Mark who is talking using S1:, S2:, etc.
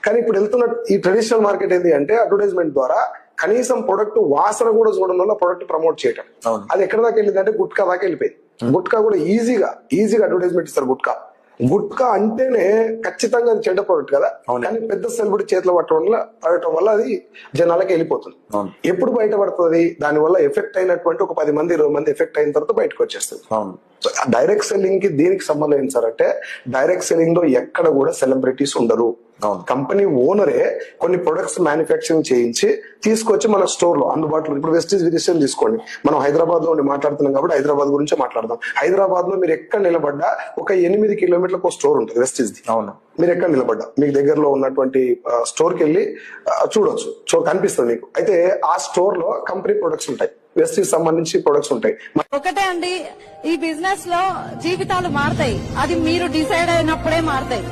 S1: కానీ ఇప్పుడు వెళ్తున్న ఈ ట్రెడిషనల్ మార్కెట్ ఏంటి అంటే అడ్వర్టైజ్మెంట్ ద్వారా కనీసం ప్రొడక్ట్ వాసన కూడా చూడడం వల్ల ప్రొడక్ట్ ప్రమోట్ చేయటం. అది ఎక్కడ దాకా వెళ్ళింది అంటే గుట్కా దాకా వెళ్ళిపోయింది. గుట్కా కూడా ఈజీగా అడ్వర్టైజ్మెంట్ ఇస్తారు. గుట్కా అంటేనే ఖచ్చితంగా అది చెడ్డ ప్రోడక్ట్ కదా, కానీ పెద్ద సెలబ్రిటీ చేతిలో పడటం వల్ల అది జనాలకి వెళ్ళిపోతుంది. ఎప్పుడు బయటపడుతుంది? దాని వల్ల ఎఫెక్ట్ అయినటువంటి ఒక 10 మంది 20 మంది ఎఫెక్ట్ అయిన తర్వాత బయటకు వచ్చేస్తుంది. సో డైరెక్ట్ సెల్లింగ్ కి దీనికి సంబంధం ఏంటి సార్ అంటే, డైరెక్ట్ సెల్లింగ్ లో ఎక్కడ కూడా సెలబ్రిటీస్ ఉండరు. కంపెనీ ఓనరే కొన్ని ప్రొడక్ట్స్ మ్యానుఫ్యాక్చరింగ్ చేయించి తీసుకొచ్చి మన స్టోర్ లో అందుబాటులో. ఇప్పుడు వెస్టీజ్ విదేశం తీసుకోండి, మనం హైదరాబాద్ లో ఉండి మాట్లాడుతున్నాం కాబట్టి హైదరాబాద్ గురించి మాట్లాడదాం. హైదరాబాద్ లో మీరు ఎక్కడ నిలబడ్డా ఒక 8 కిలోమీటర్లకు స్టోర్ ఉంటుంది వెస్టీజ్ ది. అవును, మీరు ఎక్కడ నిలబడ్డా మీకు దగ్గరలో ఉన్నటువంటి స్టోర్ కి వెళ్ళి చూడొచ్చు, కనిపిస్తుంది మీకు. అయితే ఆ స్టోర్ లో కంపెనీ ప్రొడక్ట్స్ ఉంటాయి, వెస్టీజ్ సంబంధించి ప్రొడక్ట్స్ ఉంటాయి.
S2: ఒకటే అండి, ఈ బిజినెస్ లో జీవితాలు మారతాయి, అది మీరు డిసైడ్ అయినప్పుడే మారతాయి.